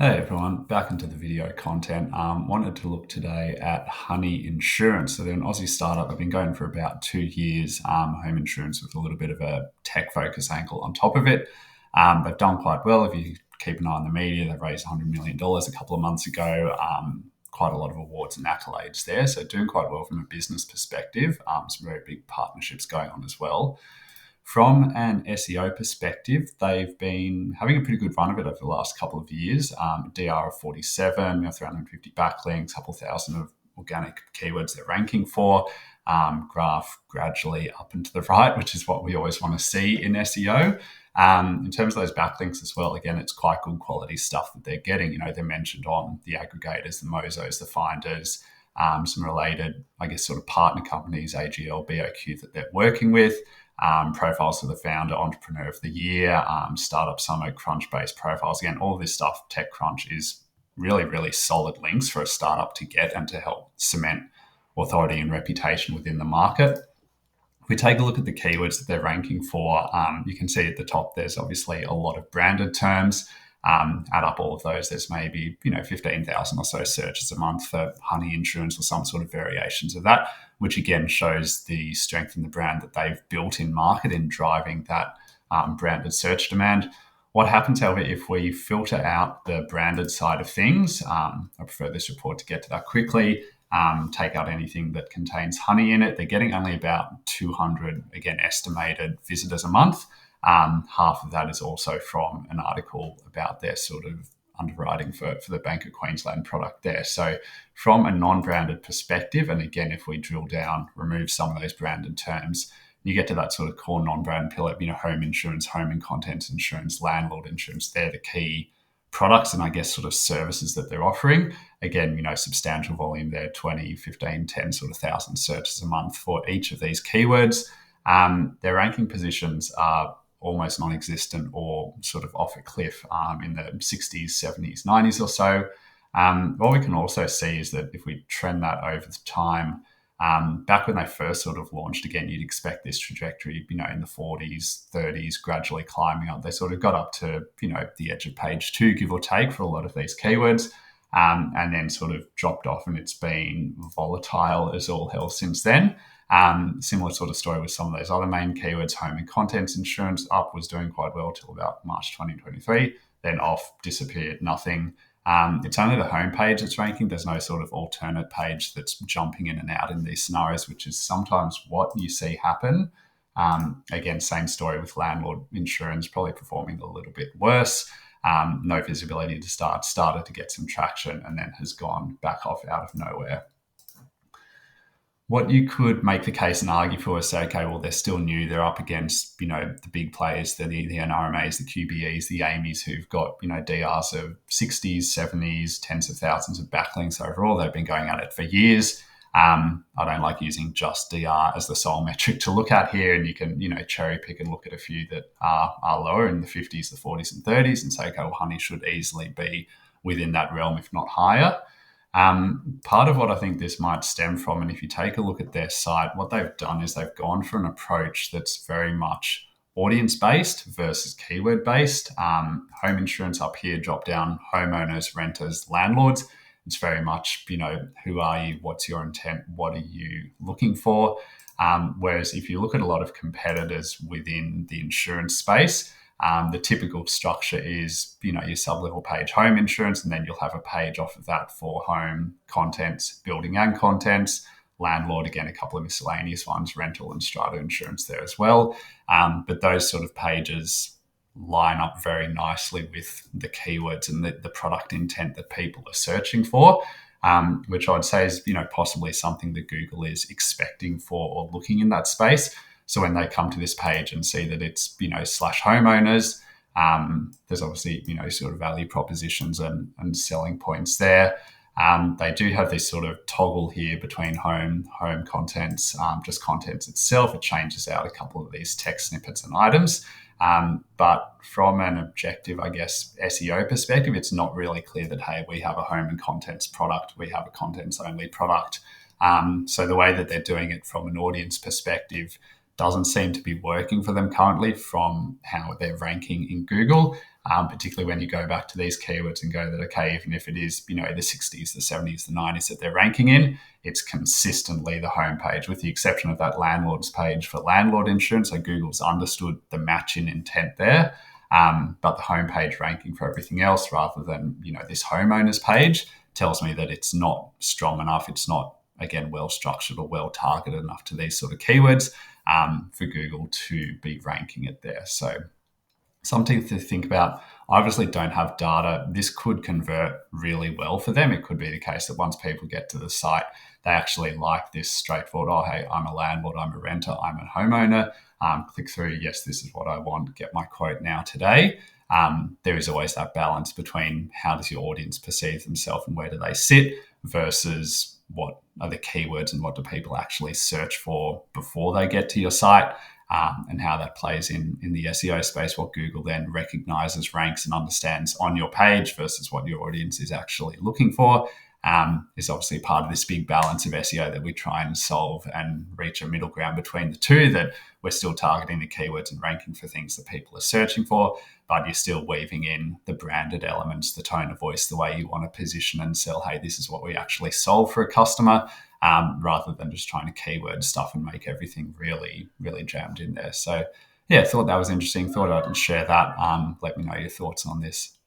Hey everyone, back into the video content. Wanted to look today at Honey Insurance. So they're an Aussie startup. They've been going for about 2 years. Home insurance with a little bit of a tech focus angle on top of it. They've done quite well. If you keep an eye on the media, they've raised $100 million a couple of months ago. Quite a lot of awards and accolades there. So doing quite well from a business perspective. Some very big partnerships going on as well. From an SEO perspective, they've been having a pretty good run of it over the last couple of years. DR of 47, 350 backlinks, a couple thousand of organic keywords they're ranking for. Graph gradually up and to the right, which is what we always want to see in SEO. In terms of those backlinks as well, again, it's quite good quality stuff that they're getting. They're mentioned on the aggregators, the Mozos, the Finders, some related, sort of partner companies, AGL, BOQ that they're working with. Profiles of the founder, entrepreneur of the year, startup summit, Crunch-based profiles. Again, all this stuff, TechCrunch is really, really solid links for a startup to get and to help cement authority and reputation within the market. If we take a look at the keywords that they're ranking for, you can see at the top there's obviously a lot of branded terms. Add up all of those, there's maybe 15,000 or so searches a month for Honey Insurance or some sort of variations of that, which again shows the strength in the brand that they've built in market in driving that branded search demand. What happens, however, if we filter out the branded side of things, I prefer this report to get to that quickly, take out anything that contains honey in it, they're getting only about 200, again, estimated visitors a month. Half of that is also from an article about their sort of underwriting for the Bank of Queensland product there. So from a non-branded perspective, and again, if we drill down, remove some of those branded terms, you get to that sort of core non-brand pillar, home insurance, home and contents insurance, landlord insurance. They're the key products and sort of services that they're offering. Again, substantial volume there, 20, 15, 10 sort of thousand searches a month for each of these keywords. Their ranking positions are almost non-existent or sort of off a cliff in the 60s, 70s, 90s or so. What we can also see is that if we trend that over time, back when they first sort of launched, again, you'd expect this trajectory, in the 40s, 30s, gradually climbing up. They sort of got up to, the edge of page 2, give or take, for a lot of these keywords, and then sort of dropped off, and it's been volatile as all hell since then. Similar sort of story with some of those other main keywords. Home and contents insurance up, was doing quite well till about March 2023, then off, disappeared, nothing. It's only the homepage that's ranking. There's no sort of alternate page that's jumping in and out in these scenarios, which is sometimes what you see happen. Again, same story with landlord insurance, probably performing a little bit worse. No visibility to started to get some traction, and then has gone back off out of nowhere. What you could make the case and argue for is say, okay, well, they're still new. They're up against, the big players, the NRMAs, the QBEs, the AMIs, who've got, DRs of 60s, 70s, tens of thousands of backlinks overall. They've been going at it for years. I don't like using just DR as the sole metric to look at here. And you can, cherry pick and look at a few that are lower in the 50s, the 40s and 30s and say, okay, well, Honey should easily be within that realm, if not higher. Part of what I think this might stem from, and if you take a look at their site, what they've done is they've gone for an approach that's very much audience-based versus keyword-based. Home insurance up here, drop down, homeowners, renters, landlords. It's very much, who are you? What's your intent? What are you looking for? Whereas if you look at a lot of competitors within the insurance space, the typical structure is, your sub-level page, home insurance, and then you'll have a page off of that for home, contents, building and contents, landlord, again, a couple of miscellaneous ones, rental and strata insurance there as well. But those sort of pages line up very nicely with the keywords and the product intent that people are searching for, which I'd say is, possibly something that Google is expecting for or looking in that space. So when they come to this page and see that it's, slash homeowners, there's obviously, sort of value propositions and selling points there. They do have this sort of toggle here between home contents, just contents itself. It changes out a couple of these text snippets and items. But from an objective, SEO perspective, it's not really clear that, hey, we have a home and contents product, we have a contents only product. So the way that they're doing it from an audience perspective doesn't seem to be working for them currently from how they're ranking in Google. particularly when you go back to these keywords and go that, okay, even if it is, the 60s, the 70s, the 90s that they're ranking in, it's consistently the homepage, with the exception of that landlord's page for landlord insurance. So Google's understood the match in intent there. But the homepage ranking for everything else, rather than, this homeowner's page, tells me that it's not strong enough. It's not, again, well structured or well targeted enough to these sort of keywords for Google to be ranking it there. So something to think about. I obviously don't have data. This could convert really well for them. It could be the case that once people get to the site, they actually like this straightforward, oh, hey, I'm a landlord, I'm a renter, I'm a homeowner. Click through, yes, this is what I want, get my quote now today. There is always that balance between how does your audience perceive themselves and where do they sit versus what are the keywords and what do people actually search for before they get to your site. And how that plays in the SEO space, what Google then recognizes, ranks, and understands on your page versus what your audience is actually looking for, is obviously part of this big balance of SEO that we try and solve and reach a middle ground between the two, that we're still targeting the keywords and ranking for things that people are searching for, but you're still weaving in the branded elements, the tone of voice, the way you want to position and sell, hey, this is what we actually solve for a customer. Rather than just trying to keyword stuff and make everything really, really jammed in there. So, yeah, thought that was interesting. Thought I'd share that. Let me know your thoughts on this.